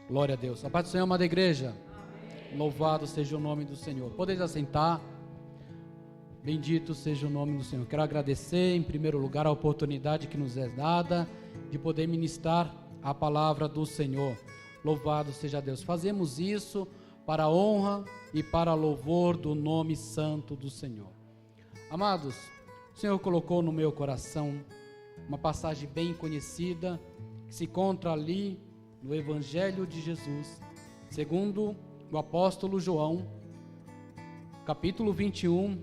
Glória a Deus. A paz do Senhor, amada igreja. Amém. Louvado seja o nome do Senhor. Podeis assentar. Bendito seja o nome do Senhor. Quero agradecer, em primeiro lugar, a oportunidade que nos é dada de poder ministrar a palavra do Senhor. Louvado seja Deus. Fazemos isso para a honra e para louvor do nome santo do Senhor. Amados, o Senhor colocou no meu coração uma passagem bem conhecida que se encontra ali no Evangelho de Jesus, segundo o apóstolo João, capítulo 21,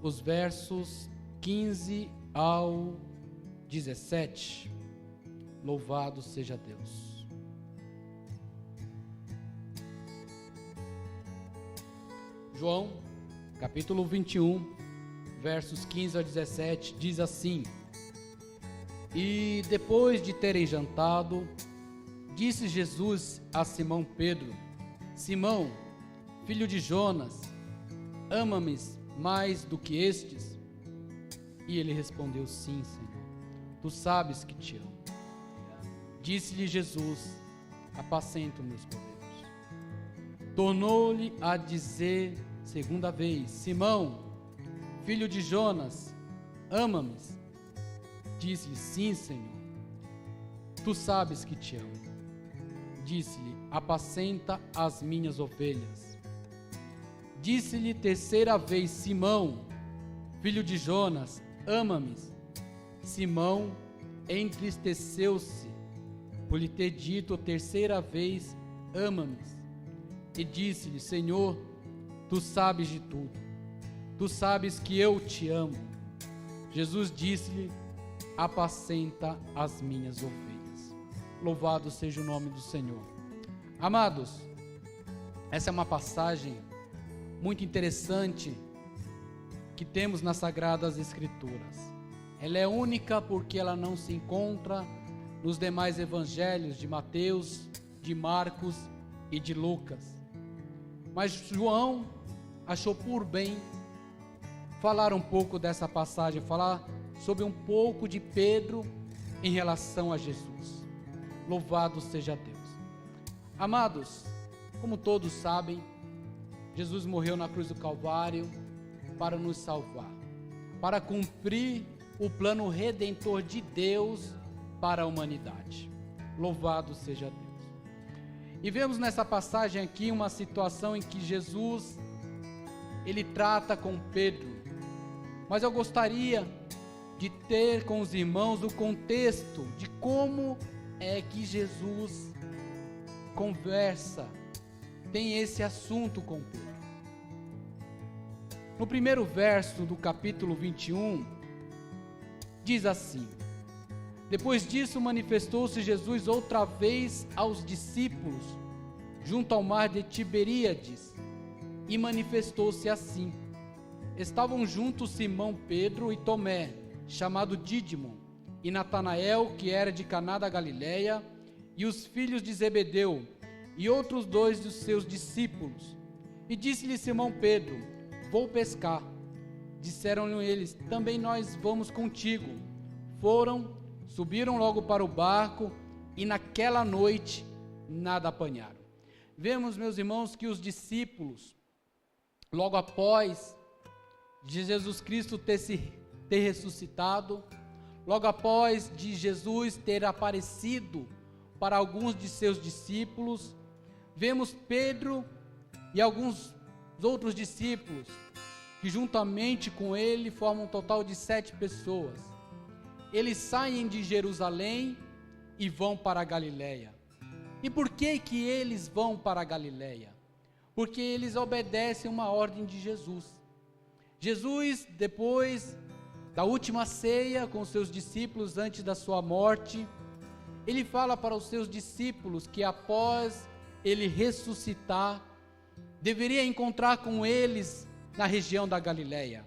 os versos 15 ao 17. Louvado seja Deus. João, capítulo 21, versos 15 ao 17, diz assim: E depois de terem jantado, disse Jesus a Simão Pedro: Simão, filho de Jonas, ama-me mais do que estes? E ele respondeu: Sim, Senhor, tu sabes que te amo. Disse-lhe Jesus: Apacenta os meus cordeiros. Tornou-lhe a dizer segunda vez: Simão, filho de Jonas, ama-me? Disse-lhe: Sim, Senhor, tu sabes que te amo. Disse-lhe: Apacenta as minhas ovelhas. Disse-lhe terceira vez: Simão, filho de Jonas, ama-me? Simão entristeceu-se por lhe ter dito terceira vez: ama-me. E disse-lhe: Senhor, tu sabes de tudo, tu sabes que eu te amo. Jesus disse-lhe: Apacenta as minhas ovelhas. Louvado seja o nome do Senhor. Amados, essa é uma passagem muito interessante que temos nas Sagradas Escrituras. Ela é única porque ela não se encontra nos demais evangelhos de Mateus, de Marcos e de Lucas. Mas João achou por bem falar um pouco dessa passagem, falar sobre um pouco de Pedro em relação a Jesus. Louvado seja Deus. Amados, como todos sabem, Jesus morreu na cruz do Calvário para nos salvar, para cumprir o plano redentor de Deus para a humanidade. Louvado seja Deus. E vemos nessa passagem aqui uma situação em que Jesus, ele trata com Pedro, mas eu gostaria de ter com os irmãos o contexto de como é que Jesus conversa, tem esse assunto com Pedro. No primeiro verso do capítulo 21, diz assim: Depois disso manifestou-se Jesus outra vez aos discípulos, junto ao mar de Tiberíades, e manifestou-se assim. Estavam juntos Simão Pedro e Tomé, chamado Dídimo, e Natanael, que era de Caná da Galileia, e os filhos de Zebedeu, e outros dois dos seus discípulos. E disse-lhe Simão Pedro: Vou pescar. Disseram-lhe eles: Também nós vamos contigo. Foram, subiram logo para o barco, e naquela noite nada apanharam. Vemos, meus irmãos, que os discípulos, logo após de Jesus Cristo ter ressuscitado, logo após de Jesus ter aparecido para alguns de seus discípulos, vemos Pedro e alguns outros discípulos, que juntamente com ele formam um total de 7 pessoas. Eles saem de Jerusalém e vão para a Galileia. E por que eles vão para a Galileia? Porque eles obedecem uma ordem de Jesus. Jesus, depois da última ceia com os seus discípulos antes da sua morte, ele fala para os seus discípulos que após ele ressuscitar, deveria encontrar com eles na região da Galileia.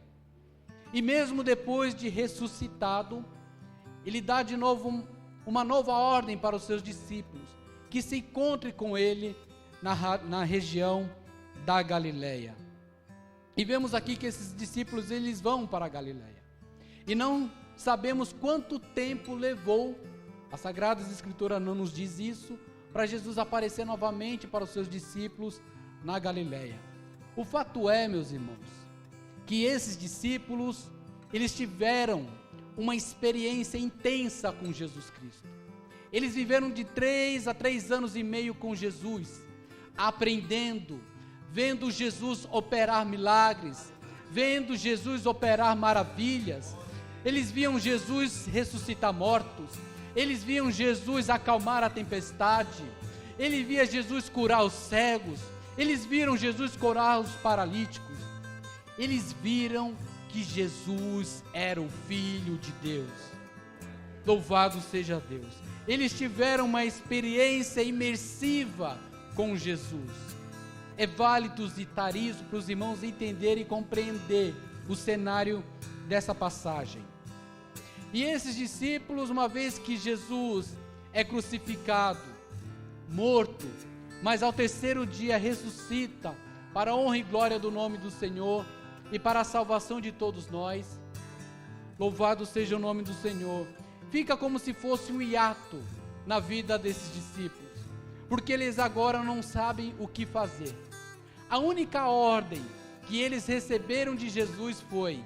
E mesmo depois de ressuscitado, ele dá de novo uma nova ordem para os seus discípulos, que se encontre com ele na região da Galileia. E vemos aqui que esses discípulos, eles vão para a Galileia. E não sabemos quanto tempo levou, a Sagrada Escritura não nos diz isso, para Jesus aparecer novamente para os seus discípulos na Galileia. O fato é, meus irmãos, que esses discípulos, eles tiveram uma experiência intensa com Jesus Cristo. Eles viveram de 3 a 3 anos e meio com Jesus, aprendendo, vendo Jesus operar milagres, vendo Jesus operar maravilhas. Eles viam Jesus ressuscitar mortos, eles viam Jesus acalmar a tempestade, eles viam Jesus curar os cegos, eles viram Jesus curar os paralíticos, eles viram que Jesus era o Filho de Deus. Louvado seja Deus. Eles tiveram uma experiência imersiva com Jesus. É válido citar isso para os irmãos entenderem e compreender o cenário dessa passagem. E esses discípulos, uma vez que Jesus é crucificado, morto, mas ao terceiro dia ressuscita, para a honra e glória do nome do Senhor e para a salvação de todos nós, louvado seja o nome do Senhor, fica como se fosse um hiato na vida desses discípulos, porque eles agora não sabem o que fazer. A única ordem que eles receberam de Jesus foi: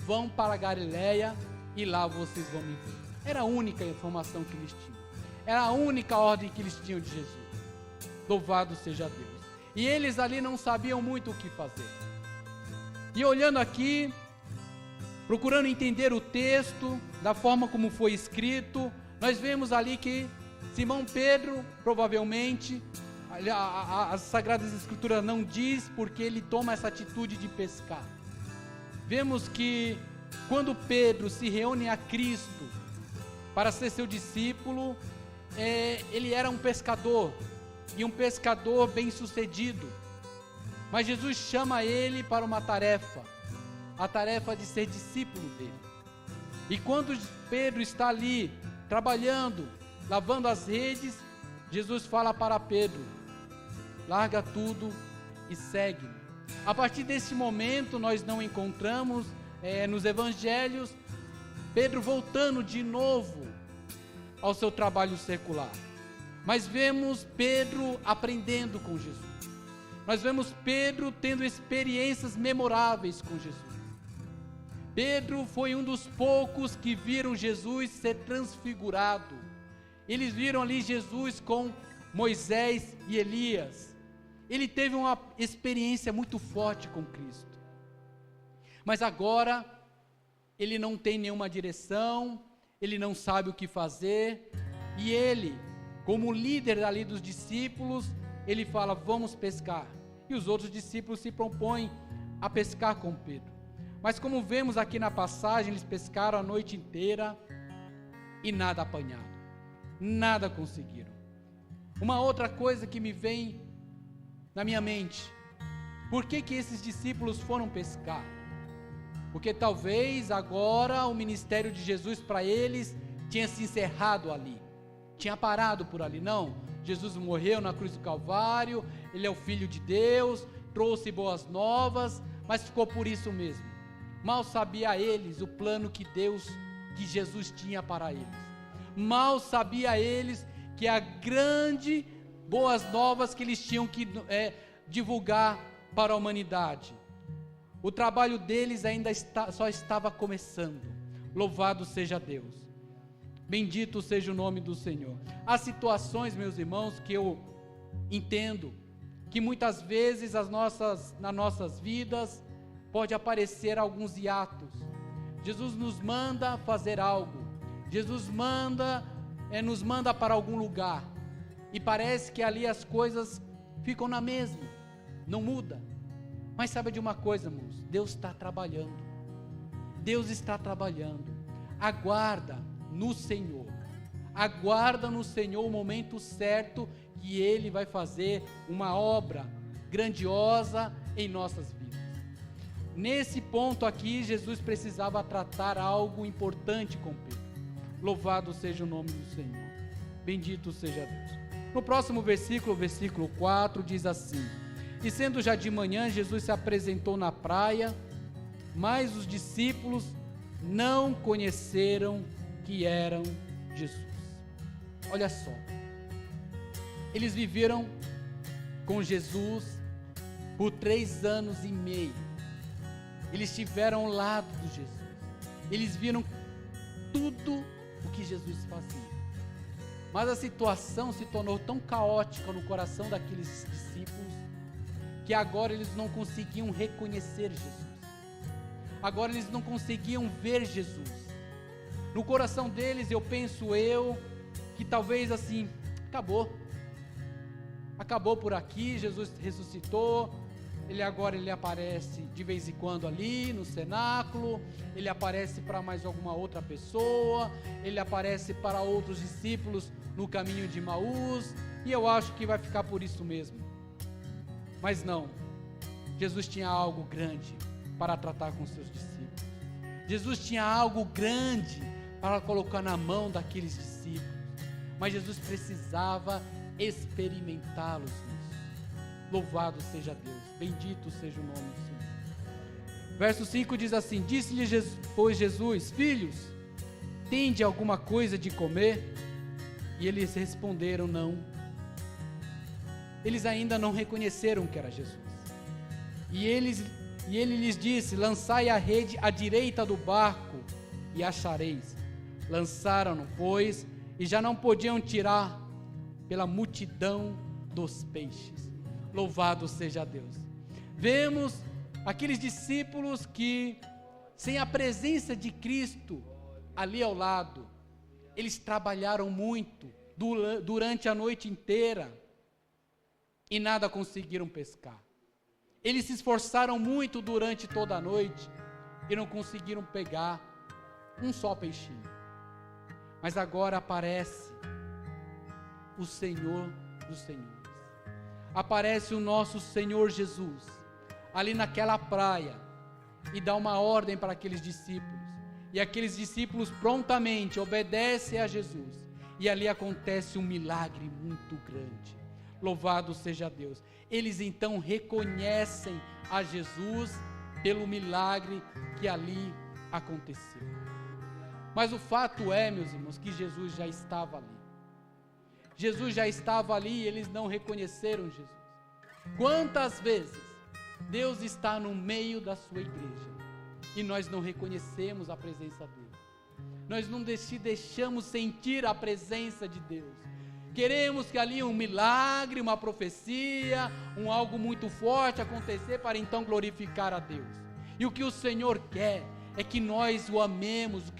vão para a Galileia e lá vocês vão me ver. Era a única informação que eles tinham, era a única ordem que eles tinham de Jesus. Louvado seja Deus. E eles ali não sabiam muito o que fazer. E olhando aqui, procurando entender o texto, da forma como foi escrito, nós vemos ali que Simão Pedro, provavelmente, as Sagradas Escrituras não diz porque ele toma essa atitude de pescar. Vemos que quando Pedro se reúne a Cristo para ser seu discípulo, ele era um pescador, e um pescador bem sucedido, mas Jesus chama ele para uma tarefa, a tarefa de ser discípulo dele. E quando Pedro está ali, trabalhando, lavando as redes, Jesus fala para Pedro: larga tudo e segue-me. A partir desse momento, nós não encontramos nos evangelhos Pedro voltando de novo ao seu trabalho secular, mas vemos Pedro aprendendo com Jesus. Nós vemos Pedro tendo experiências memoráveis com Jesus. Pedro foi um dos poucos que viram Jesus ser transfigurado. Eles viram ali Jesus com Moisés e Elias. Ele teve uma experiência muito forte com Cristo. Mas agora, ele não tem nenhuma direção, ele não sabe o que fazer, e ele, como líder ali dos discípulos, ele fala: vamos pescar. E os outros discípulos se propõem a pescar com Pedro. Mas como vemos aqui na passagem, eles pescaram a noite inteira e nada apanharam, nada conseguiram. Uma outra coisa que me vem na minha mente: por que esses discípulos foram pescar? Porque talvez agora o ministério de Jesus para eles tinha se encerrado ali, tinha parado por ali. Não, Jesus morreu na cruz do Calvário, Ele é o Filho de Deus, trouxe boas novas, mas ficou por isso mesmo. Mal sabia eles o plano que Jesus tinha para eles. Mal sabia eles que a grande boas novas que eles tinham que divulgar para a humanidade. O trabalho deles ainda só estava começando. Louvado seja Deus. Bendito seja o nome do Senhor. Há situações, meus irmãos, que eu entendo que muitas vezes nas nossas vidas pode aparecer alguns hiatos. Jesus nos manda fazer algo. Jesus nos manda para algum lugar. E parece que ali as coisas ficam na mesma, não muda. Mas sabe de uma coisa, irmãos? Deus está trabalhando. Deus está trabalhando. Aguarda no Senhor. Aguarda no Senhor o momento certo que Ele vai fazer uma obra grandiosa em nossas vidas. Nesse ponto aqui, Jesus precisava tratar algo importante com Pedro. Louvado seja o nome do Senhor. Bendito seja Deus. No próximo versículo, versículo 4, diz assim: e sendo já de manhã, Jesus se apresentou na praia, mas os discípulos não conheceram que eram Jesus. Olha só, Eles viveram com Jesus por 3 anos e meio. Eles estiveram ao lado de Jesus. Eles viram tudo o que Jesus fazia. Mas a situação se tornou tão caótica no coração daqueles discípulos que agora eles não conseguiam reconhecer Jesus. Agora eles não conseguiam ver Jesus. No coração deles, eu penso que talvez assim, acabou por aqui, Jesus ressuscitou, ele aparece de vez em quando ali no cenáculo, ele aparece para mais alguma outra pessoa, ele aparece para outros discípulos no caminho de Emaús, e eu acho que vai ficar por isso mesmo. Mas não, Jesus tinha algo grande para tratar com seus discípulos. Jesus tinha algo grande para colocar na mão daqueles discípulos, mas Jesus precisava experimentá-los nisso. Louvado seja Deus, bendito seja o nome do Senhor. Verso 5 diz assim: disse-lhe pois Jesus: filhos, tende alguma coisa de comer? E eles responderam: não. Eles ainda não reconheceram que era Jesus. E ele lhes disse: lançai a rede à direita do barco e achareis. Lançaram-no, pois, e já não podiam tirar pela multidão dos peixes. Louvado seja Deus. Vemos aqueles discípulos que, sem a presença de Cristo ali ao lado, eles trabalharam muito durante a noite inteira e nada conseguiram pescar. Eles se esforçaram muito durante toda a noite e não conseguiram pegar um só peixinho. Mas agora aparece o Senhor dos Senhores. Aparece o nosso Senhor Jesus ali naquela praia e dá uma ordem para aqueles discípulos. E aqueles discípulos prontamente obedecem a Jesus. E ali acontece um milagre muito grande. Louvado seja Deus. Eles então reconhecem a Jesus pelo milagre que ali aconteceu. Mas o fato é, meus irmãos, que Jesus já estava ali. Jesus já estava ali e eles não reconheceram Jesus. Quantas vezes Deus está no meio da sua igreja e nós não reconhecemos a presença dele? Nós não deixamos sentir a presença de Deus. Queremos que ali um milagre, uma profecia, algo muito forte acontecer para então glorificar a Deus. E o que o Senhor quer é que nós o amemos,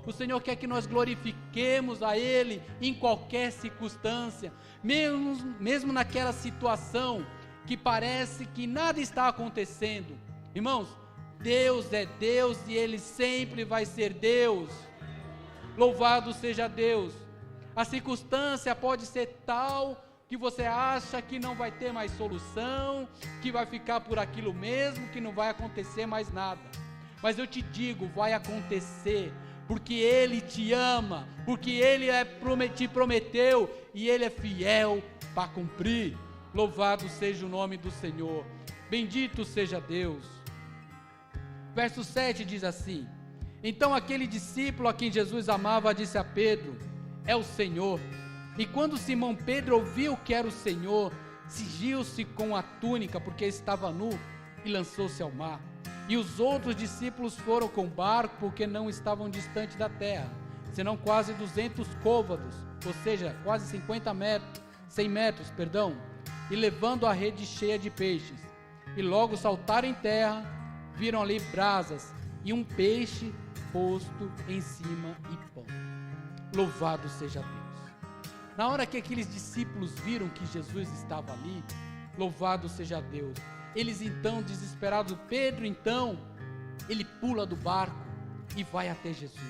o Senhor quer que nós glorifiquemos a Ele em qualquer circunstância, mesmo naquela situação que parece que nada está acontecendo. Irmãos, Deus é Deus e Ele sempre vai ser Deus. Louvado seja Deus. A circunstância pode ser tal que você acha que não vai ter mais solução, que vai ficar por aquilo mesmo, que não vai acontecer mais nada. Mas eu te digo, vai acontecer, porque Ele te ama, porque Ele te prometeu e Ele é fiel para cumprir. Louvado seja o nome do Senhor, bendito seja Deus. Verso 7 diz assim: então aquele discípulo a quem Jesus amava disse a Pedro: é o Senhor. E quando Simão Pedro ouviu que era o Senhor, cingiu-se com a túnica, porque estava nu, e lançou-se ao mar. E os outros discípulos foram com o barco, porque não estavam distante da terra, senão quase 200 côvados, ou seja, quase 100 metros, e levando a rede cheia de peixes. E logo saltaram em terra, viram ali brasas e um peixe posto em cima e pão. Louvado seja Deus. Na hora que aqueles discípulos viram que Jesus estava ali, louvado seja Deus, eles então desesperados, Pedro então, ele pula do barco e vai até Jesus.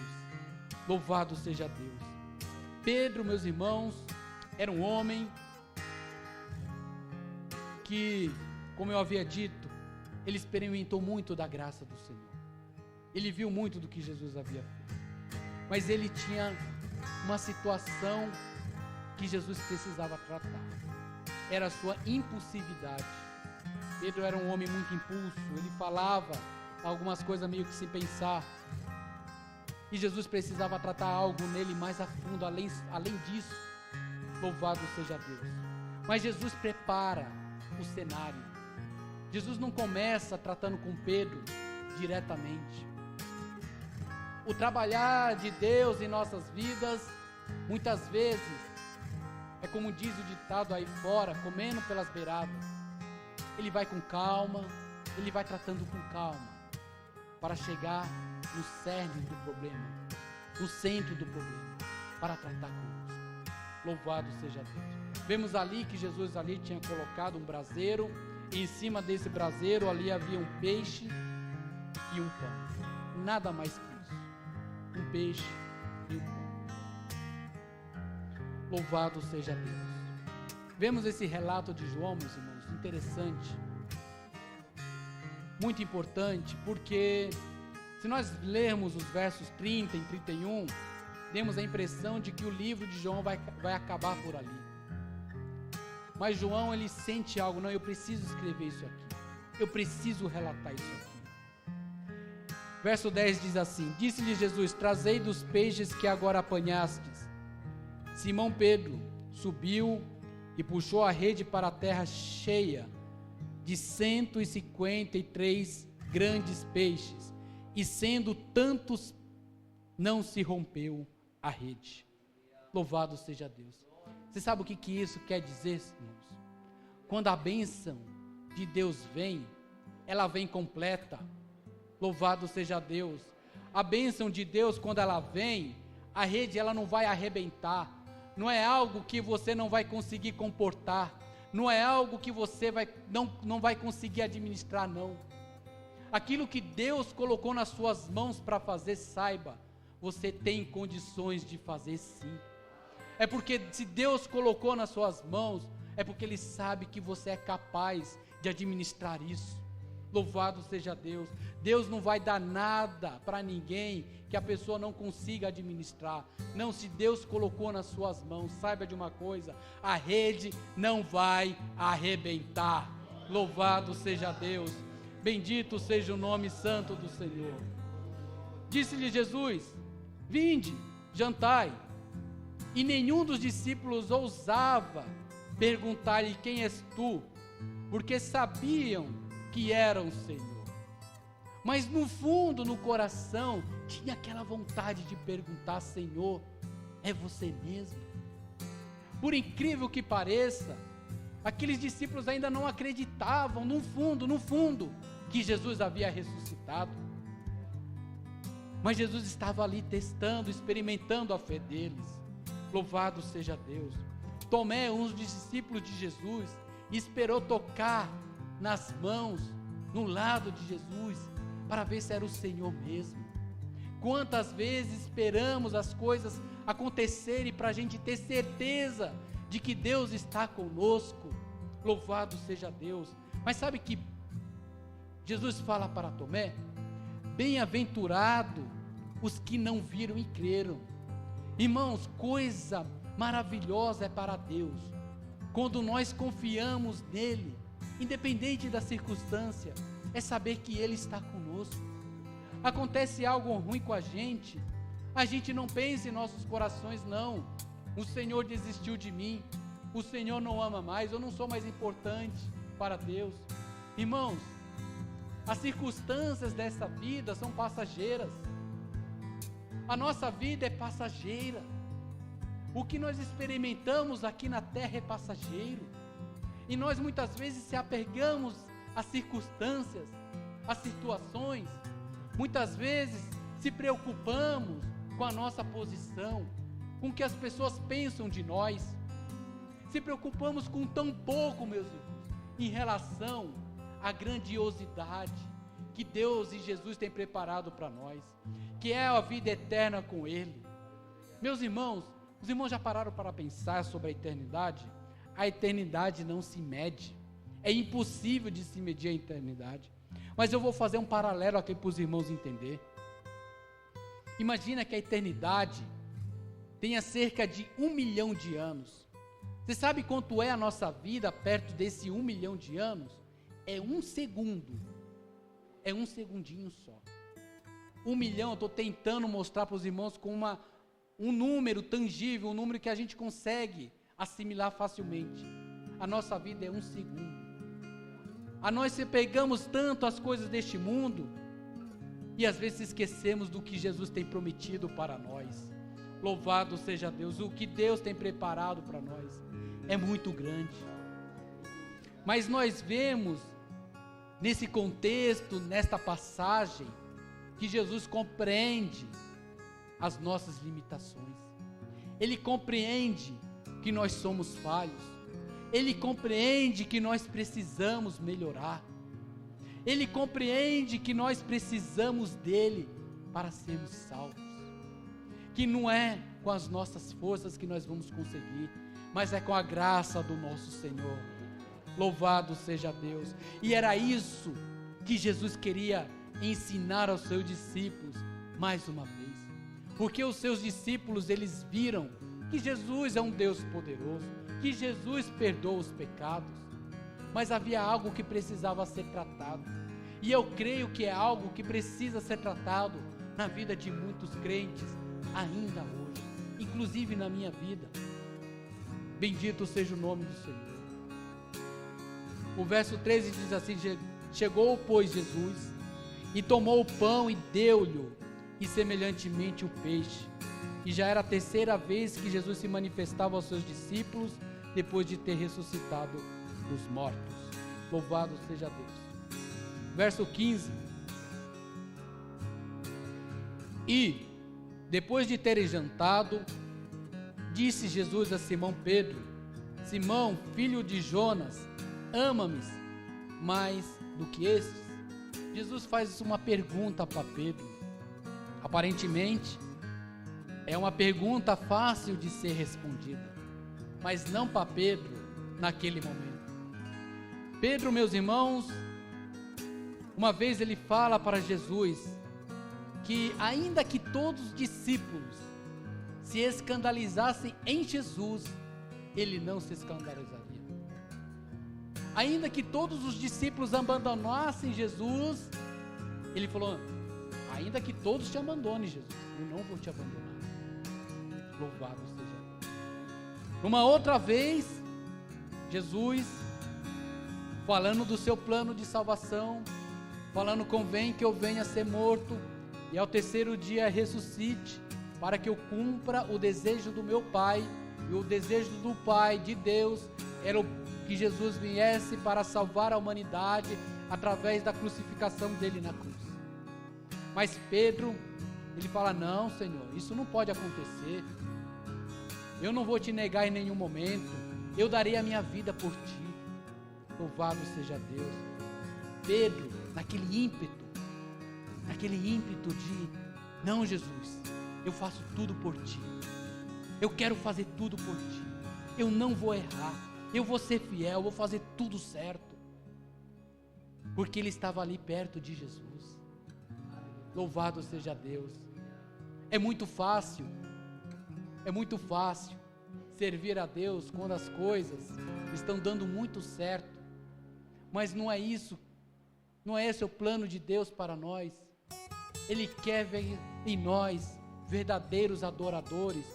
Louvado seja Deus. Pedro, meus irmãos, era um homem que, como eu havia dito, ele experimentou muito da graça do Senhor. Ele viu muito do que Jesus havia feito. Mas ele tinha uma situação que Jesus precisava tratar. Era a sua impulsividade. Pedro era um homem muito impulso, ele falava algumas coisas meio que sem pensar. E Jesus precisava tratar algo nele mais a fundo, além disso. Louvado seja Deus. Mas Jesus prepara o cenário. Jesus não começa tratando com Pedro diretamente. O trabalhar de Deus em nossas vidas, muitas vezes, é como diz o ditado aí fora, comendo pelas beiradas. Ele vai com calma, ele vai tratando com calma, para chegar no cerne do problema, no centro do problema, para tratar conosco. Louvado seja Deus. Vemos ali que Jesus ali tinha colocado um braseiro, e em cima desse braseiro ali havia um peixe e um pão. Nada mais que isso. Um peixe e um pão. Louvado seja Deus. Vemos esse relato de João, meus irmãos, interessante. Muito importante, porque se nós lermos os versos 30 e 31, temos a impressão de que o livro de João vai acabar por ali. Mas João, ele sente algo, não, eu preciso escrever isso aqui, eu preciso relatar isso aqui. Verso 10 diz assim: disse-lhe Jesus: trazei dos peixes que agora apanhastes. Simão Pedro subiu e puxou a rede para a terra cheia de 153 grandes peixes, e sendo tantos, não se rompeu a rede. Louvado seja Deus. Você sabe o que isso quer dizer, irmãos? Quando a bênção de Deus vem, ela vem completa. Louvado seja Deus. A bênção de Deus, quando ela vem, a rede ela não vai arrebentar. Não é algo que você não vai conseguir comportar. Não é algo que você não vai conseguir administrar, não. Aquilo que Deus colocou nas suas mãos para fazer, saiba, você tem condições de fazer sim. É porque se Deus colocou nas suas mãos, é porque Ele sabe que você é capaz de administrar isso. Louvado seja Deus. Deus não vai dar nada para ninguém que a pessoa não consiga administrar. Não, se Deus colocou nas suas mãos, saiba de uma coisa, a rede não vai arrebentar. Louvado seja Deus. Bendito seja o nome santo do Senhor. Disse-lhe Jesus: vinde, jantai. E nenhum dos discípulos ousava perguntar-lhe: quem és tu? Porque sabiam que era o Senhor. Mas no fundo, no coração, tinha aquela vontade de perguntar: Senhor, é você mesmo? Por incrível que pareça, aqueles discípulos ainda não acreditavam, no fundo, que Jesus havia ressuscitado. Mas Jesus estava ali testando, experimentando a fé deles. Louvado seja Deus. Tomé, um dos discípulos de Jesus, esperou tocar nas mãos, no lado de Jesus, para ver se era o Senhor mesmo. Quantas vezes esperamos as coisas acontecerem para a gente ter certeza de que Deus está conosco. Louvado seja Deus. Mas sabe que Jesus fala para Tomé: bem-aventurado os que não viram e creram. Irmãos, coisa maravilhosa é para Deus quando nós confiamos nele, independente da circunstância, é saber que Ele está conosco. Acontece algo ruim com a gente não pensa em nossos corações: não, o Senhor desistiu de mim, o Senhor não ama mais, eu não sou mais importante para Deus. Irmãos, as circunstâncias dessa vida são passageiras. A nossa vida é passageira. O que nós experimentamos aqui na terra é passageiro. E nós muitas vezes se apegamos às circunstâncias, às situações. Muitas vezes se preocupamos com a nossa posição, com o que as pessoas pensam de nós. Se preocupamos com tão pouco, meus irmãos, em relação à grandiosidade que Deus e Jesus têm preparado para nós, que é a vida eterna com Ele. Meus irmãos, os irmãos já pararam para pensar sobre a eternidade? A eternidade não se mede, é impossível de se medir a eternidade. Mas eu vou fazer um paralelo aqui para os irmãos entenderem. Imagina que a eternidade tenha cerca de 1 milhão de anos. Você sabe quanto é a nossa vida perto desse 1 milhão de anos? É 1 segundo, é 1 segundinho só. 1 milhão, eu estou tentando mostrar para os irmãos com um número tangível, um número que a gente consegue assimilar facilmente. a nossa vida é um segundo. A nós se pegamos tanto as coisas deste mundo e às vezes esquecemos do que Jesus tem prometido para nós. Louvado seja Deus, o que Deus tem preparado para nós é muito grande. Mas nós vemos nesse contexto, nesta passagem, que Jesus compreende as nossas limitações. Ele compreende que nós somos falhos. Ele compreende que nós precisamos melhorar. Ele compreende que nós precisamos dele para sermos salvos. Que não é com as nossas forças que nós vamos conseguir, mas é com a graça do nosso Senhor. Louvado seja Deus. E era isso que Jesus queria ensinar aos seus discípulos mais uma vez. Porque os seus discípulos, eles viram que Jesus é um Deus poderoso, que Jesus perdoa os pecados, mas havia algo que precisava ser tratado. E eu creio que é algo que precisa ser tratado na vida de muitos crentes ainda hoje, inclusive na minha vida. Bendito seja o nome do Senhor. O verso 13 diz assim: chegou, pois, Jesus, e tomou o pão e deu-lhe, e semelhantemente o peixe. E já era a terceira vez que Jesus se manifestava aos seus discípulos, depois de ter ressuscitado dos mortos. Louvado seja Deus. Verso 15. E, depois de terem jantado, disse Jesus a Simão Pedro: Simão, filho de Jonas, ama-me mais do que estes? Jesus faz uma pergunta para Pedro. Aparentemente, é uma pergunta fácil de ser respondida, mas não para Pedro naquele momento. Pedro, meus irmãos, uma vez ele fala para Jesus que ainda que todos os discípulos se escandalizassem em Jesus, ele não se escandalizaria. Ainda que todos os discípulos abandonassem Jesus, ele falou: ainda que todos te abandonem, Jesus, eu não vou te abandonar. Louvado seja Deus. Uma outra vez, Jesus, falando do seu plano de salvação, falando: convém que eu venha a ser morto, e ao terceiro dia ressuscite, para que eu cumpra o desejo do meu Pai. E o desejo do Pai, de Deus, era que Jesus viesse para salvar a humanidade através da crucificação dele na cruz. Mas Pedro, ele fala: não, Senhor, isso não pode acontecer. Eu não vou te negar em nenhum momento. Eu darei a minha vida por ti. Louvado seja Deus. Pedro, naquele ímpeto de: não, Jesus, eu faço tudo por ti. Eu quero fazer tudo por ti. Eu não vou errar. Eu vou ser fiel, eu vou fazer tudo certo. Porque ele estava ali perto de Jesus. Louvado seja Deus. É muito fácil servir a Deus quando as coisas estão dando muito certo. Mas não é isso, não é esse o plano de Deus para nós. Ele quer ver em nós verdadeiros adoradores.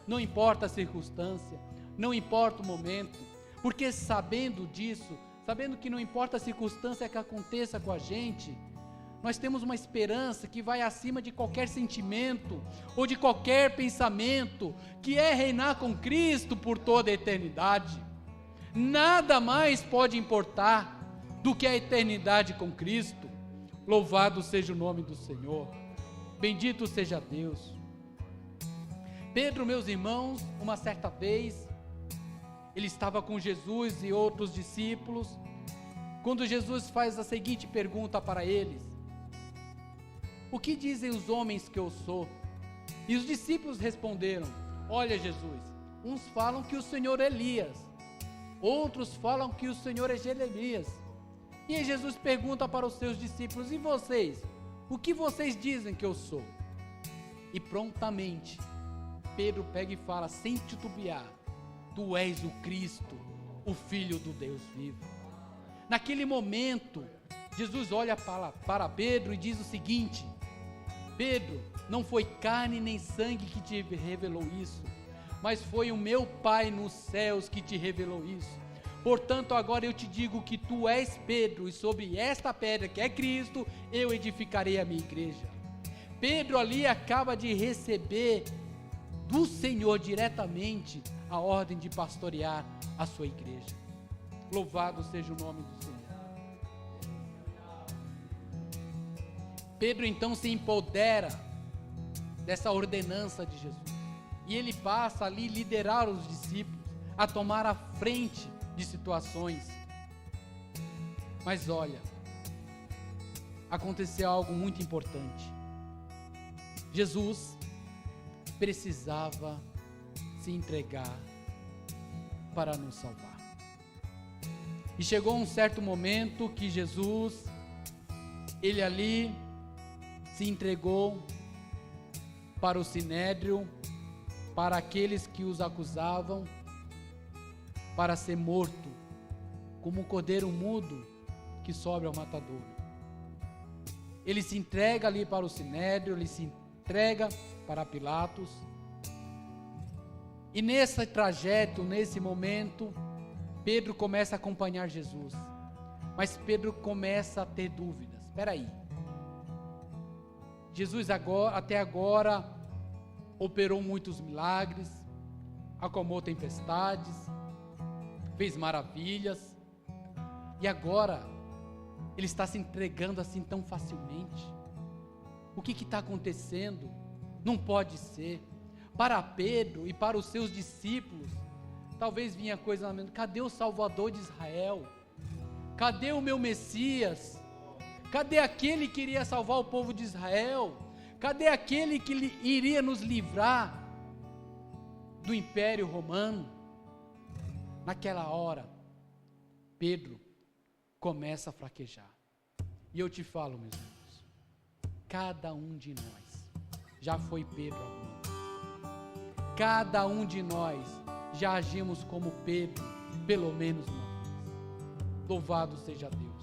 Não importa a circunstância, não importa o momento, porque sabendo disso, sabendo que não importa a circunstância que aconteça com a gente, nós temos uma esperança que vai acima de qualquer sentimento ou de qualquer pensamento, que é reinar com Cristo por toda a eternidade. Nada mais pode importar do que a eternidade com Cristo. Louvado seja o nome do Senhor. Bendito seja Deus. Pedro, meus irmãos, uma certa vez, ele estava com Jesus e outros discípulos, quando Jesus faz a seguinte pergunta para eles: o que dizem os homens que eu sou? E os discípulos responderam: olha, Jesus, uns falam que o Senhor é Elias, outros falam que o Senhor é Jeremias. E aí Jesus pergunta para os seus discípulos: e vocês? O que vocês dizem que eu sou? E prontamente Pedro pega e fala, sem titubear: tu és o Cristo, o Filho do Deus vivo. Naquele momento, Jesus olha para Pedro e diz o seguinte: Pedro, não foi carne nem sangue que te revelou isso, mas foi o meu Pai nos céus que te revelou isso. Portanto, agora eu te digo que tu és Pedro, e sobre esta pedra que é Cristo, eu edificarei a minha igreja. Pedro ali acaba de receber do Senhor diretamente a ordem de pastorear a sua igreja. Louvado seja o nome do Senhor. Pedro então se empodera dessa ordenança de Jesus. E ele passa ali a liderar os discípulos, a tomar a frente de situações. Mas olha, aconteceu algo muito importante. Jesus precisava se entregar para nos salvar. E chegou um certo momento que Jesus, ele ali se entregou para o sinédrio, para aqueles que os acusavam, para ser morto, como um cordeiro mudo que sobe ao matadouro. Ele se entrega ali para o sinédrio, ele se entrega para Pilatos. E nesse trajeto, nesse momento, Pedro começa a acompanhar Jesus. Mas Pedro começa a ter dúvidas. Espera aí. Jesus até agora operou muitos milagres, acalmou tempestades, fez maravilhas, e agora ele está se entregando assim tão facilmente. O que está acontecendo? Não pode ser. Para Pedro e para os seus discípulos, talvez vinha coisa na mente: cadê o Salvador de Israel? Cadê o meu Messias? Cadê aquele que iria salvar o povo de Israel? Cadê aquele que iria nos livrar do Império Romano? Naquela hora, Pedro começa a fraquejar. E eu te falo, meus irmãos, cada um de nós já foi Pedro alguma vez. Cada um de nós já agimos como Pedro, pelo menos uma vez. Louvado seja Deus.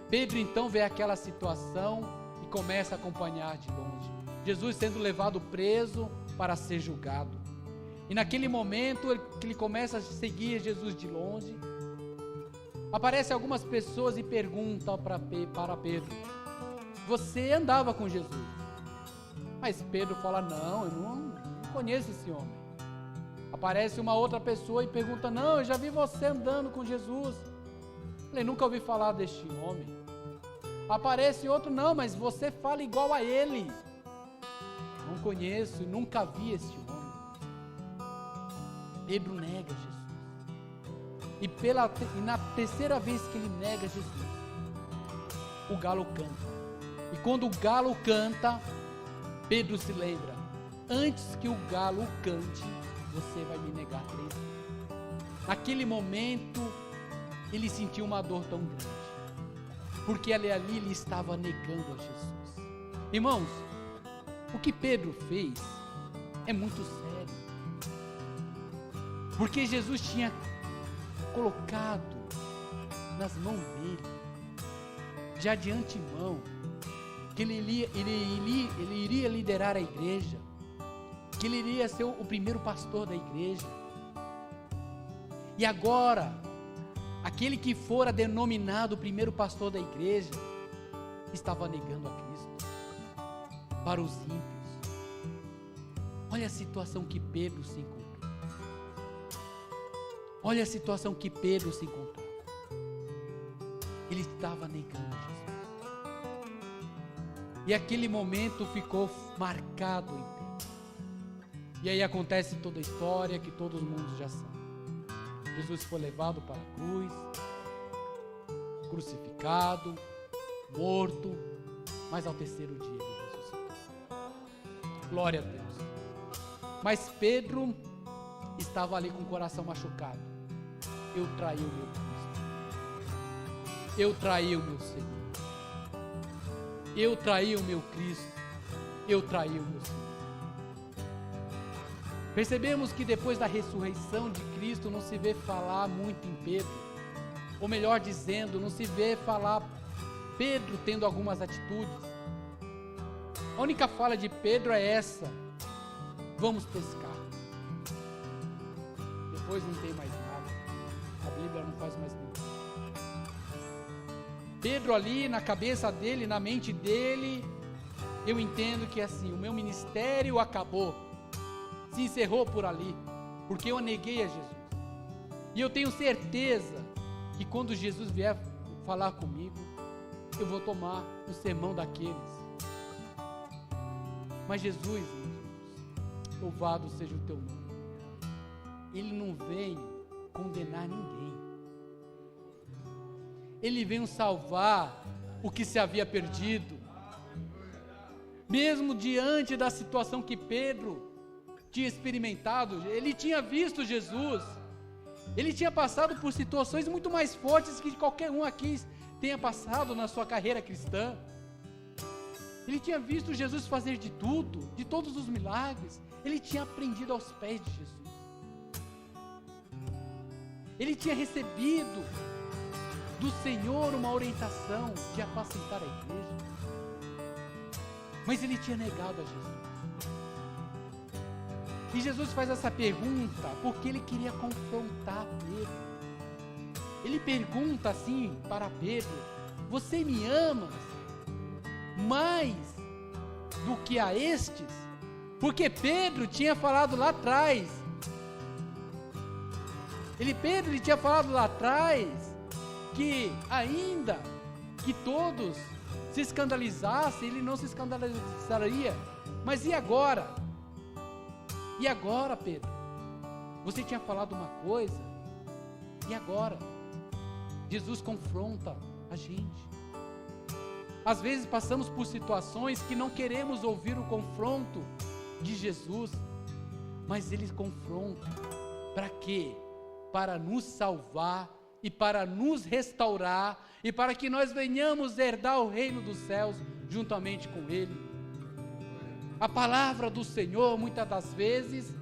Pedro então vê aquela situação e começa a acompanhar de longe. Jesus sendo levado preso para ser julgado. E naquele momento que ele começa a seguir Jesus de longe, aparecem algumas pessoas e perguntam para Pedro: você andava com Jesus? Mas Pedro fala: não, eu não conheço esse homem. Aparece uma outra pessoa e pergunta: não, eu já vi você andando com Jesus. Eu nunca ouvi falar deste homem. Aparece outro: não, mas você fala igual a ele. Não conheço, nunca vi este homem. Pedro nega Jesus. E na terceira vez que ele nega Jesus, o galo canta. E quando o galo canta, Pedro se lembra: antes que o galo cante, você vai me negar 3 vezes. Naquele momento, ele sentiu uma dor tão grande, porque ali ele estava negando a Jesus. Irmãos, o que Pedro fez é muito sério, porque Jesus tinha colocado nas mãos dele, já de antemão, que ele iria liderar a igreja, que ele iria ser o primeiro pastor da igreja. E agora, aquele que fora denominado o primeiro pastor da igreja, estava negando a Cristo para os ímpios. Olha a situação que Pedro se encontrou. Olha a situação que Pedro se encontrou. Ele estava negando Jesus. E aquele momento ficou marcado em Pedro. E aí acontece toda a história que todo mundo já sabe. Jesus foi levado para a cruz, crucificado, morto, mas ao terceiro dia ele ressuscitou. Glória a Deus. Mas Pedro estava ali com o coração machucado. Eu traí o meu Cristo. Eu traí o meu Senhor. Eu traí o meu Cristo. Eu traí o meu Senhor. Percebemos que depois da ressurreição de Cristo não se vê falar muito em Pedro, ou melhor dizendo, não se vê falar Pedro tendo algumas atitudes. A única fala de Pedro é essa: vamos pescar. Depois não tem mais nada. A Bíblia não faz mais nada. Pedro ali, na cabeça dele, na mente dele, eu entendo que assim, o meu ministério acabou, se encerrou por ali, porque eu neguei a Jesus. E eu tenho certeza que quando Jesus vier falar comigo, eu vou tomar o sermão daqueles. Mas Jesus, meus irmãos, louvado seja o teu nome. Ele não veio condenar ninguém. Ele veio salvar o que se havia perdido. Mesmo diante da situação que Pedro tinha experimentado, ele tinha visto Jesus. Ele tinha passado por situações muito mais fortes que qualquer um aqui tenha passado na sua carreira cristã. Ele tinha visto Jesus fazer de tudo, de todos os milagres. Ele tinha aprendido aos pés de Jesus. Ele tinha recebido do Senhor uma orientação de apacentar a igreja. Mas ele tinha negado a Jesus. E Jesus faz essa pergunta porque ele queria confrontar Pedro. Ele pergunta assim para Pedro: você me amas mais do que a estes? Porque Pedro tinha falado lá atrás. Pedro tinha falado lá atrás que ainda que todos se escandalizassem, ele não se escandalizaria. Mas e agora? E agora, Pedro? Você tinha falado uma coisa, e agora? Jesus confronta a gente. Às vezes passamos por situações que não queremos ouvir o confronto de Jesus, mas Ele confronta. Para quê? Para nos salvar e para nos restaurar e para que nós venhamos herdar o reino dos céus juntamente com Ele. A palavra do Senhor, muitas das vezes,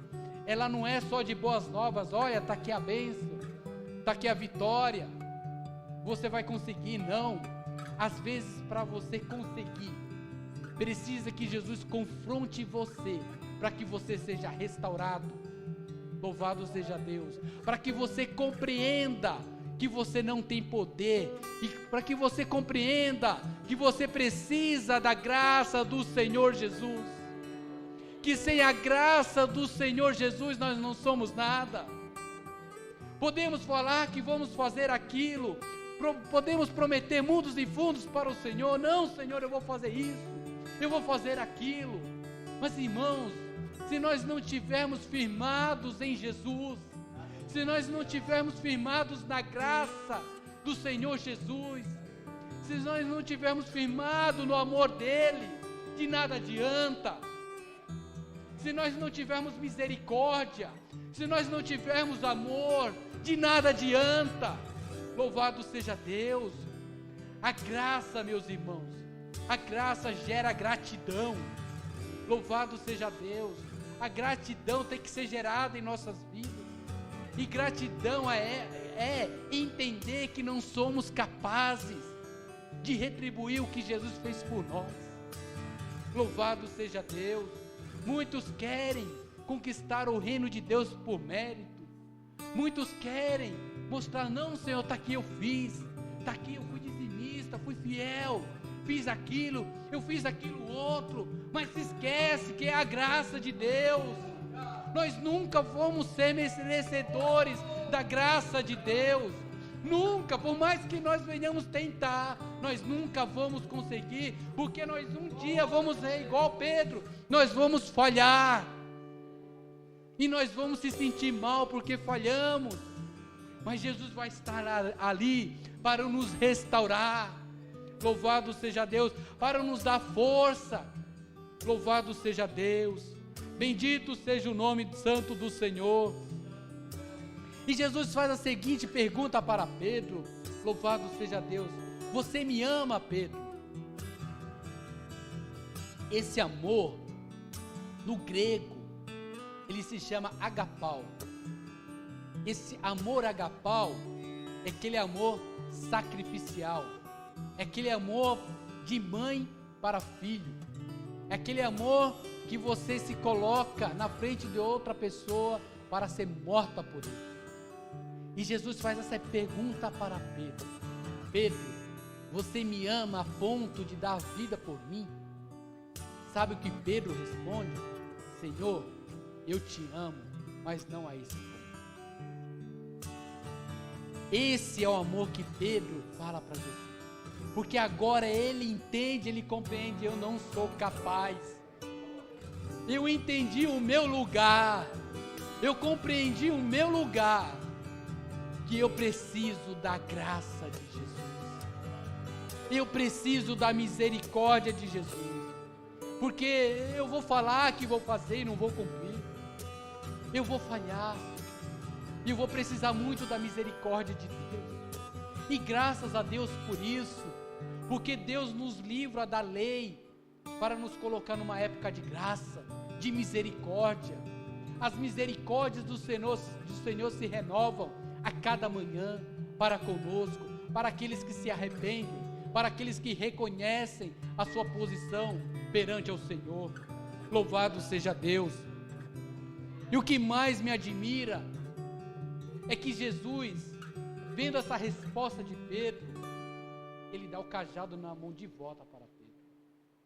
ela não é só de boas novas. Olha, está aqui a bênção, está aqui a vitória, você vai conseguir. Não, às vezes para você conseguir, precisa que Jesus confronte você, para que você seja restaurado. Louvado seja Deus, para que você compreenda que você não tem poder, e para que você compreenda que você precisa da graça do Senhor Jesus, que sem a graça do Senhor Jesus nós não somos nada. Podemos falar que vamos fazer aquilo, podemos prometer mundos e fundos para o Senhor. Não, Senhor, eu vou fazer isso, eu vou fazer aquilo. Mas irmãos, se nós não tivermos firmados em Jesus, se nós não tivermos firmados na graça do Senhor Jesus, se nós não tivermos firmado no amor dEle, de nada adianta. Se nós não tivermos misericórdia, se nós não tivermos amor, de nada adianta. Louvado seja Deus. A graça, meus irmãos, a graça gera gratidão. Louvado seja Deus. A gratidão tem que ser gerada em nossas vidas. E gratidão é entender que não somos capazes de retribuir o que Jesus fez por nós. Louvado seja Deus. Muitos querem conquistar o reino de Deus por mérito. Muitos querem mostrar: não, Senhor, está aqui, eu fiz, está aqui, eu fui dizimista, fui fiel, fiz aquilo, eu fiz aquilo outro. Mas se esquece que é a graça de Deus. Nós nunca vamos ser merecedores da graça de Deus. Nunca, por mais que nós venhamos tentar, nós nunca vamos conseguir, porque nós um dia vamos ser igual Pedro, nós vamos falhar, e nós vamos se sentir mal porque falhamos, mas Jesus vai estar ali para nos restaurar. Louvado seja Deus, para nos dar força. Louvado seja Deus, bendito seja o nome santo do Senhor. E Jesus faz a seguinte pergunta para Pedro. Louvado seja Deus: você me ama, Pedro? Esse amor, no grego, ele se chama agapau. Esse amor agapau é aquele amor sacrificial, é aquele amor de mãe para filho, é aquele amor que você se coloca na frente de outra pessoa para ser morta por ele. E Jesus faz essa pergunta para Pedro: Pedro, você me ama a ponto de dar a vida por mim? Sabe o que Pedro responde? Senhor, eu te amo, mas não a esse ponto. Esse é o amor que Pedro fala para Jesus. Porque agora ele entende, ele compreende: eu não sou capaz. Eu entendi o meu lugar. Eu compreendi o meu lugar. Que eu preciso da graça de Jesus. Eu preciso da misericórdia de Jesus. Porque eu vou falar que vou fazer e não vou cumprir. Eu vou falhar. E eu vou precisar muito da misericórdia de Deus. E graças a Deus por isso. Porque Deus nos livra da lei para nos colocar numa época de graça, de misericórdia. As misericórdias do Senhor se renovam a cada manhã para conosco, para aqueles que se arrependem, para aqueles que reconhecem a sua posição perante ao Senhor. Louvado seja Deus. E o que mais me admira é que Jesus, vendo essa resposta de Pedro, ele dá o cajado na mão de volta para Pedro.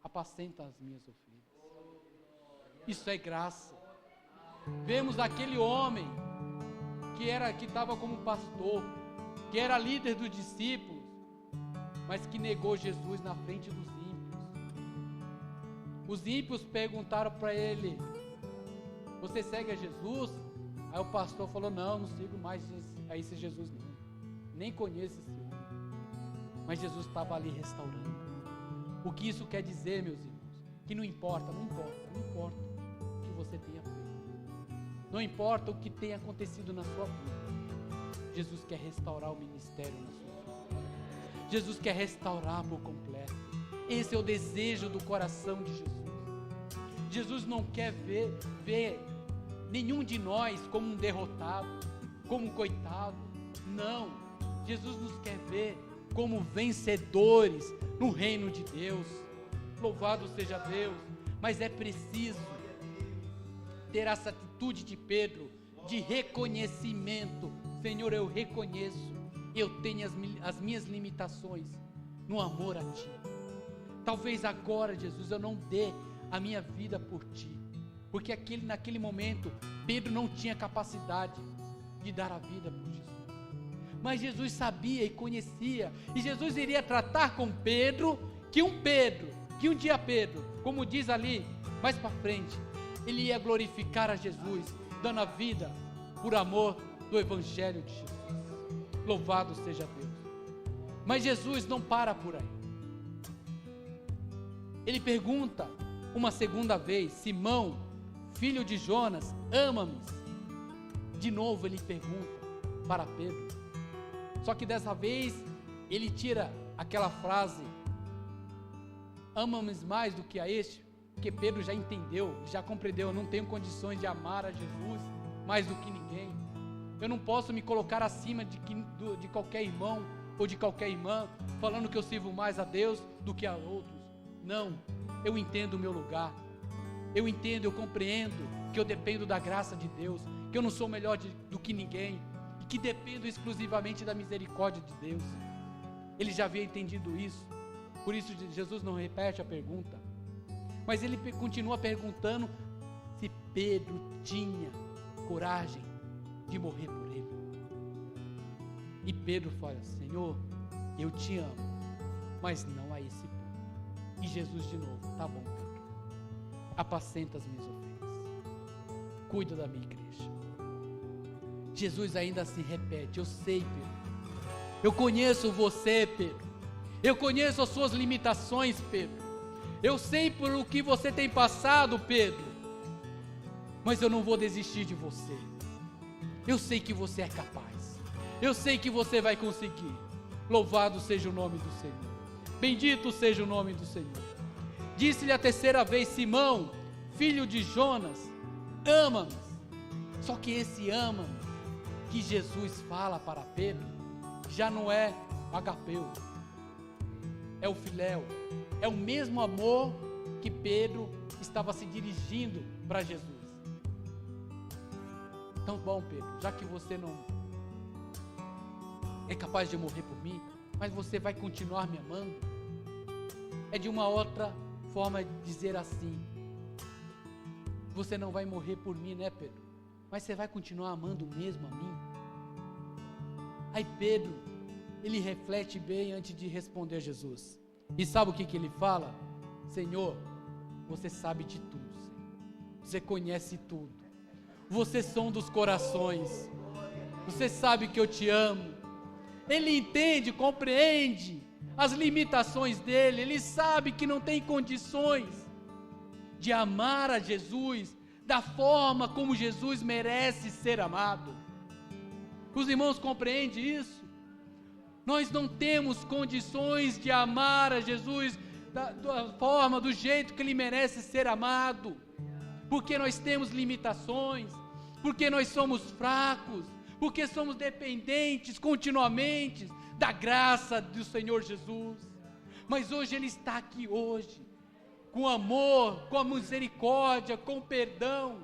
Apacenta as minhas ovelhas. Isso é graça. Vemos aquele homem que estava como pastor, que era líder dos discípulos, mas que negou Jesus na frente dos ímpios. Os ímpios perguntaram para ele: você segue a Jesus? Aí o pastor falou: não sigo mais a esse Jesus não, nem conheço esse homem. Mas Jesus estava ali restaurando. O que isso quer dizer, meus irmãos? Que não importa o que você tenha feito, não importa o que tenha acontecido na sua vida, Jesus quer restaurar o ministério na sua vida. Jesus quer restaurar por completo. Esse é o desejo do coração de Jesus. Jesus não quer ver nenhum de nós como um derrotado, como um coitado. Não, Jesus nos quer ver como vencedores no reino de Deus. Louvado seja Deus. Mas é preciso ter essa atitude de Pedro, de reconhecimento. Senhor, eu reconheço, eu tenho as minhas limitações no amor a Ti. Talvez agora, Jesus, eu não dê a minha vida por Ti, porque naquele momento Pedro não tinha capacidade de dar a vida por Jesus. Mas Jesus sabia e conhecia, e Jesus iria tratar com Pedro, que um dia Pedro, como diz ali mais para frente, ele ia glorificar a Jesus, dando a vida por amor do Evangelho de Jesus. Louvado seja Deus. Mas Jesus não para por aí. Ele pergunta uma segunda vez: Simão, filho de Jonas, ama-me? De novo ele pergunta para Pedro. Só que dessa vez ele tira aquela frase: ama-me mais do que a este? Porque Pedro já entendeu, já compreendeu: eu não tenho condições de amar a Jesus mais do que ninguém. Eu não posso me colocar acima de qualquer irmão ou de qualquer irmã, falando que eu sirvo mais a Deus do que a outros. Não, eu entendo o meu lugar. Eu entendo, eu compreendo que eu dependo da graça de Deus, que eu não sou melhor do que ninguém, e que dependo exclusivamente da misericórdia de Deus. Ele já havia entendido isso, por isso Jesus não repete a pergunta, mas ele continua perguntando se Pedro tinha coragem de morrer por ele. E Pedro fala: Senhor, eu te amo, mas não a esse ponto. E Jesus de novo: tá bom, Pedro, apacenta as minhas ovelhas, cuida da minha igreja. Jesus ainda assim repete: eu sei, Pedro, eu conheço você, Pedro, eu conheço as suas limitações, Pedro, eu sei por o que você tem passado, Pedro, mas eu não vou desistir de você. Eu sei que você é capaz, eu sei que você vai conseguir. Louvado seja o nome do Senhor, bendito seja o nome do Senhor. Disse-lhe a terceira vez: Simão, filho de Jonas, ama-me? Só que esse ama-me que Jesus fala para Pedro já não é agapeu, é o filéu, é o mesmo amor que Pedro estava se dirigindo para Jesus. Então, bom, Pedro, já que você é capaz de morrer por mim, mas você vai continuar me amando? É de uma outra forma de dizer assim: você não vai morrer por mim, né, Pedro? Mas você vai continuar amando mesmo a mim? Aí Pedro, ele reflete bem antes de responder a Jesus. E sabe o que ele fala? Senhor, você sabe de tudo, Senhor. Você conhece tudo. Você sonda os corações. Você sabe que eu te amo. Ele entende, compreende as limitações dele. Ele sabe que não tem condições de amar a Jesus da forma como Jesus merece ser amado. Os irmãos compreendem isso? Nós não temos condições de amar a Jesus da forma, do jeito que Ele merece ser amado, porque nós temos limitações, porque nós somos fracos, porque somos dependentes continuamente da graça do Senhor Jesus. Mas hoje Ele está aqui hoje, com amor, com a misericórdia, com perdão,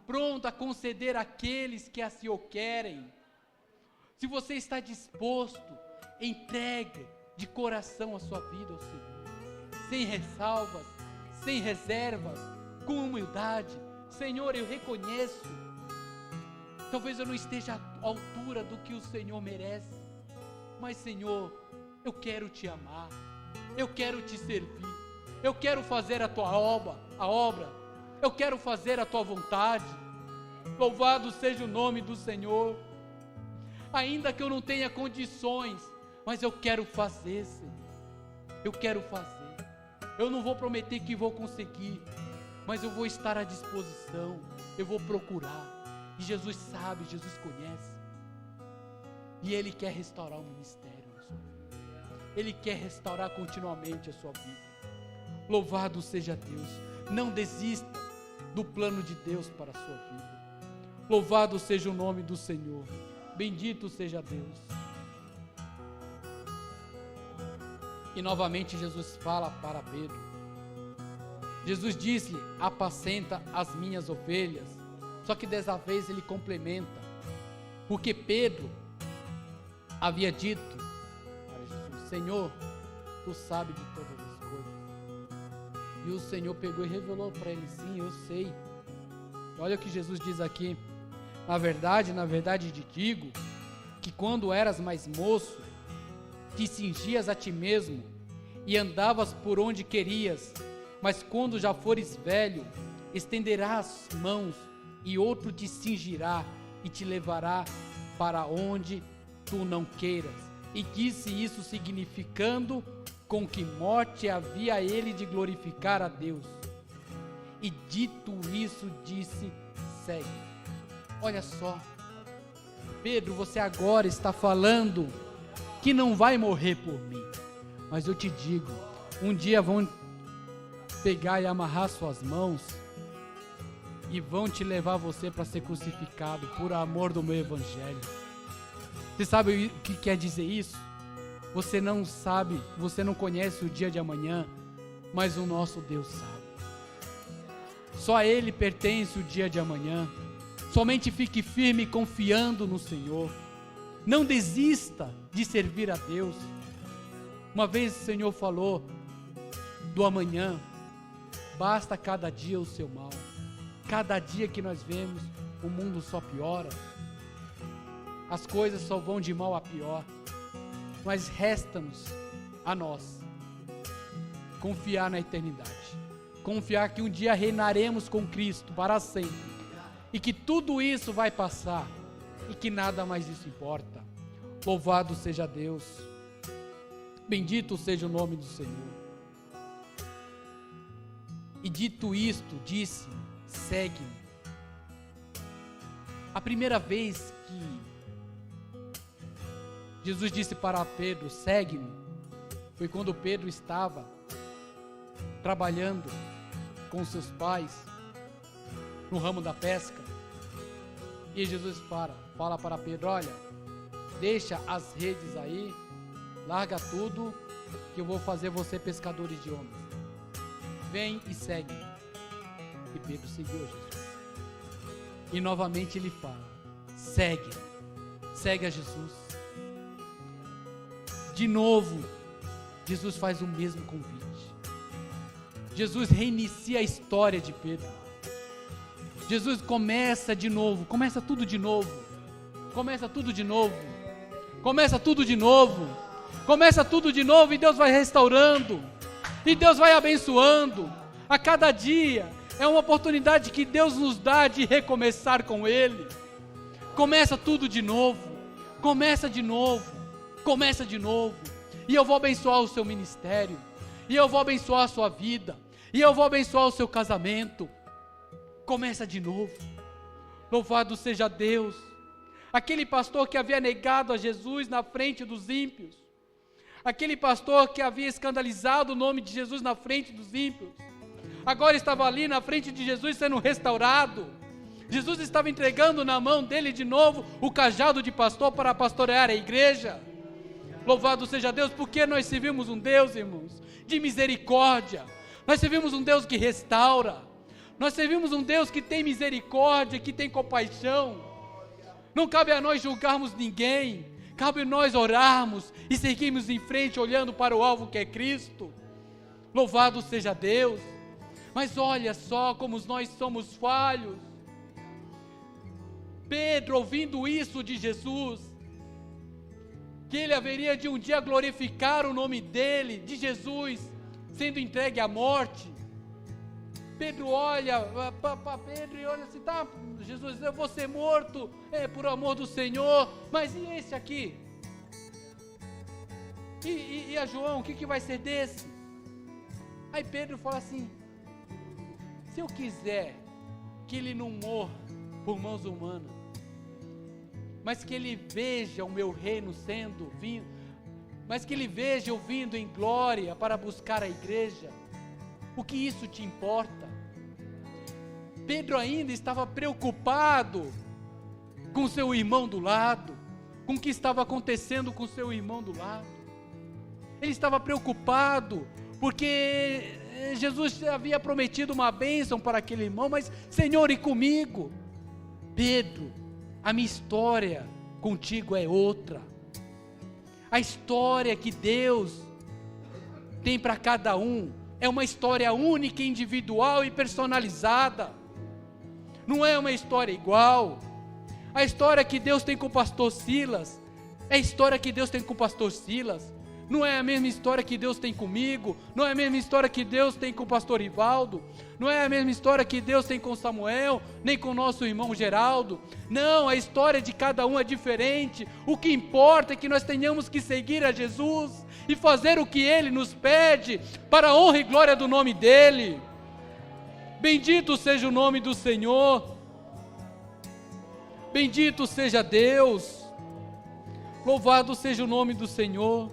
pronto a conceder àqueles que assim o querem. Se você está disposto, entregue de coração a sua vida ao Senhor, sem ressalvas, sem reservas, com humildade. Senhor, eu reconheço, talvez eu não esteja à altura do que o Senhor merece, mas Senhor, eu quero te amar, eu quero te servir, eu quero fazer a tua obra, eu quero fazer a tua vontade. Louvado seja o nome do Senhor. Ainda que eu não tenha condições, mas eu quero fazer, Senhor. Eu quero fazer. Eu não vou prometer que vou conseguir, mas eu vou estar à disposição. Eu vou procurar. E Jesus sabe, Jesus conhece. E Ele quer restaurar o ministério na sua vida. Ele quer restaurar continuamente a sua vida. Louvado seja Deus. Não desista do plano de Deus para a sua vida. Louvado seja o nome do Senhor. Bendito seja Deus. E novamente Jesus fala para Pedro. Jesus disse-lhe: apacenta as minhas ovelhas. Só que dessa vez ele complementa, porque Pedro havia dito para Jesus: Senhor, tu sabes de todas as coisas. E o Senhor pegou e revelou para ele: sim, eu sei. Olha o que Jesus diz aqui: na verdade te digo, que quando eras mais moço, te cingias a ti mesmo, e andavas por onde querias, mas quando já fores velho, estenderás as mãos, e outro te cingirá, e te levará para onde tu não queiras. E disse isso significando com que morte havia ele de glorificar a Deus. E dito isso, disse: segue. Olha só, Pedro, você agora está falando que não vai morrer por mim, mas eu te digo, um dia vão pegar e amarrar suas mãos e vão te levar você para ser crucificado por amor do meu evangelho. Você sabe o que quer dizer isso? Você não sabe, você não conhece o dia de amanhã, mas o nosso Deus sabe. Só a Ele pertence o dia de amanhã. Somente fique firme confiando no Senhor. Não desista de servir a Deus. Uma vez o Senhor falou do amanhã: basta cada dia o seu mal. Cada dia que nós vemos, o mundo só piora. As coisas só vão de mal a pior. Mas resta-nos a nós confiar na eternidade. Confiar que um dia reinaremos com Cristo para sempre. E que tudo isso vai passar, e que nada mais isso importa. Louvado seja Deus, bendito seja o nome do Senhor. E dito isto, disse: segue-me. A primeira vez que Jesus disse para Pedro: segue-me, foi quando Pedro estava trabalhando com seus pais no ramo da pesca. E Jesus fala para Pedro: olha, deixa as redes aí, larga tudo, que eu vou fazer você pescadores de homens. Vem e segue. E Pedro seguiu Jesus. E novamente ele fala: segue a Jesus. de novo, Jesus faz o mesmo convite. Jesus reinicia a história de Pedro. Jesus começa de novo, começa tudo de novo. Começa tudo de novo. Começa tudo de novo. Começa tudo de novo e Deus vai restaurando. E Deus vai abençoando. A cada dia é uma oportunidade que Deus nos dá de recomeçar com Ele. Começa tudo de novo. Começa de novo. Começa de novo. E eu vou abençoar o seu ministério. E eu vou abençoar a sua vida. E eu vou abençoar o seu casamento. Começa de novo. Louvado seja Deus. Aquele pastor que havia negado a Jesus na frente dos ímpios. Aquele pastor que havia escandalizado o nome de Jesus na frente dos ímpios. Agora estava ali na frente de Jesus sendo restaurado. Jesus estava entregando na mão dele de novo o cajado de pastor para pastorear a igreja. Louvado seja Deus, porque nós servimos um Deus, irmãos, de misericórdia. Nós servimos um Deus que restaura. Nós servimos um Deus que tem misericórdia, que tem compaixão. Não cabe a nós julgarmos ninguém. Cabe a nós orarmos e seguirmos em frente, olhando para o alvo que é Cristo. Louvado seja Deus. Mas olha só como nós somos falhos. Pedro, ouvindo isso de Jesus, que ele haveria de um dia glorificar o nome dele, de Jesus, sendo entregue à morte. Pedro olha para Pedro e olha assim, tá, Jesus, eu vou ser morto, por amor do Senhor, mas e esse aqui? E a João, o que vai ser desse? Aí Pedro fala assim, se eu quiser que ele não morra por mãos humanas, mas que ele veja o meu reino sendo vindo, mas que ele veja eu vindo em glória para buscar a igreja, o que isso te importa? Pedro ainda estava preocupado com seu irmão do lado, com o que estava acontecendo com seu irmão do lado. Ele estava preocupado porque Jesus havia prometido uma bênção para aquele irmão, mas Senhor, e comigo? Pedro, a minha história contigo é outra. A história que Deus tem para cada um é uma história única, individual e personalizada. Não é uma história igual. A história que Deus tem com o pastor Silas é a história que Deus tem com o pastor Silas. Não é a mesma história que Deus tem comigo. Não é a mesma história que Deus tem com o pastor Ivaldo. Não é a mesma história que Deus tem com Samuel, nem com o nosso irmão Geraldo. Não, a história de cada um é diferente. O que importa é que nós tenhamos que seguir a Jesus e fazer o que Ele nos pede, para a honra e glória do nome dEle. Bendito seja o nome do Senhor. Bendito seja Deus. Louvado seja o nome do Senhor.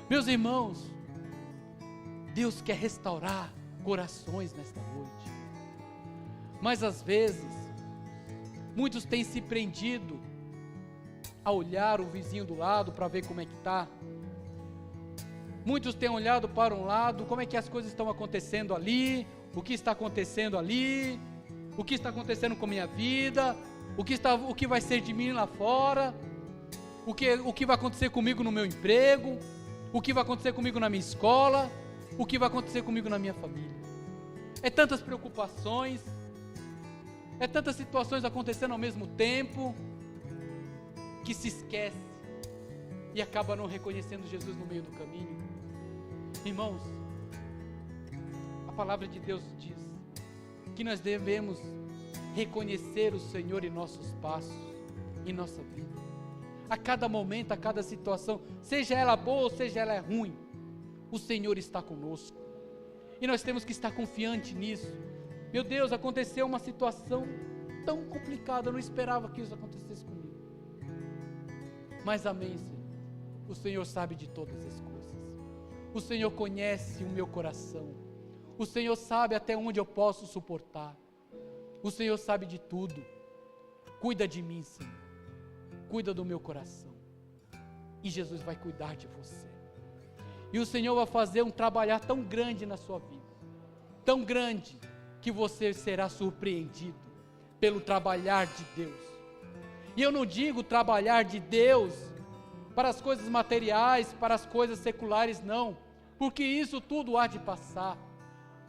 Meus irmãos, Deus quer restaurar corações nesta noite. Mas às vezes, muitos têm se prendido a olhar o vizinho do lado para ver como é que está. Muitos têm olhado para um lado, como é que as coisas estão acontecendo ali, o que está acontecendo ali, o que está acontecendo com a minha vida, o que vai ser de mim lá fora, o que vai acontecer comigo no meu emprego, o que vai acontecer comigo na minha escola, o que vai acontecer comigo na minha família. É tantas preocupações, é tantas situações acontecendo ao mesmo tempo, que se esquece e acaba não reconhecendo Jesus no meio do caminho. Irmãos, a palavra de Deus diz que nós devemos reconhecer o Senhor em nossos passos, em nossa vida. A cada momento, a cada situação, seja ela boa ou seja ela ruim, o Senhor está conosco. E nós temos que estar confiantes nisso. Meu Deus, aconteceu uma situação tão complicada, eu não esperava que isso acontecesse comigo. Mas amém, Senhor. O Senhor sabe de todas as coisas. O Senhor conhece o meu coração. O Senhor sabe até onde eu posso suportar. O Senhor sabe de tudo. Cuida de mim, Senhor. Cuida do meu coração. E Jesus vai cuidar de você. E o Senhor vai fazer um trabalhar tão grande na sua vida. Tão grande, que você será surpreendido pelo trabalhar de Deus. E eu não digo trabalhar de Deus para as coisas materiais, para as coisas seculares, não, porque isso tudo há de passar,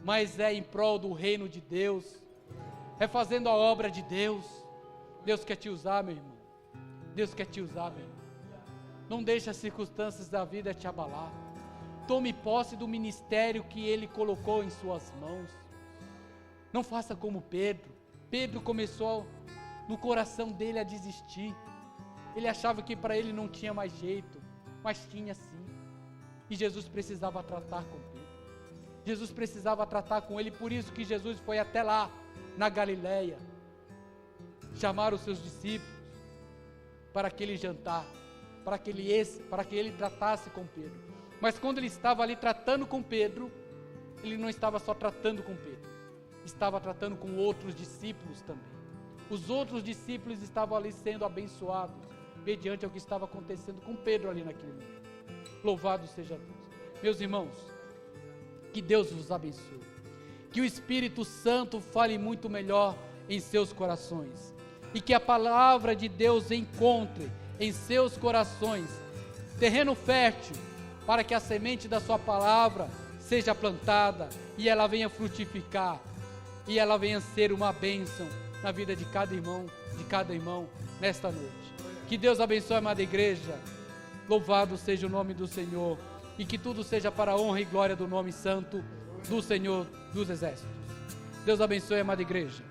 mas é em prol do reino de Deus, é fazendo a obra de Deus. Deus quer te usar, meu irmão. Deus quer te usar, meu irmão. Não deixe as circunstâncias da vida te abalar. Tome posse do ministério que Ele colocou em suas mãos. Não faça como Pedro. Pedro começou no coração dele a desistir. Ele achava que para ele não tinha mais jeito, mas tinha sim. E Jesus precisava tratar com Pedro. Jesus precisava tratar com ele, por isso que Jesus foi até lá, na Galileia, chamar os seus discípulos para aquele jantar, para que ele tratasse com Pedro. Mas quando ele estava ali tratando com Pedro, ele não estava só tratando com Pedro, estava tratando com outros discípulos também. Os outros discípulos estavam ali sendo abençoados, mediante o que estava acontecendo com Pedro ali naquele momento. Louvado seja Deus. Meus irmãos, que Deus vos abençoe. Que o Espírito Santo fale muito melhor em seus corações. E que a palavra de Deus encontre em seus corações terreno fértil, para que a semente da sua palavra seja plantada e ela venha frutificar, e ela venha ser uma bênção na vida de cada irmão nesta noite. Que Deus abençoe a amada igreja. Louvado seja o nome do Senhor, e que tudo seja para a honra e glória do nome santo do Senhor dos Exércitos. Deus abençoe a amada igreja.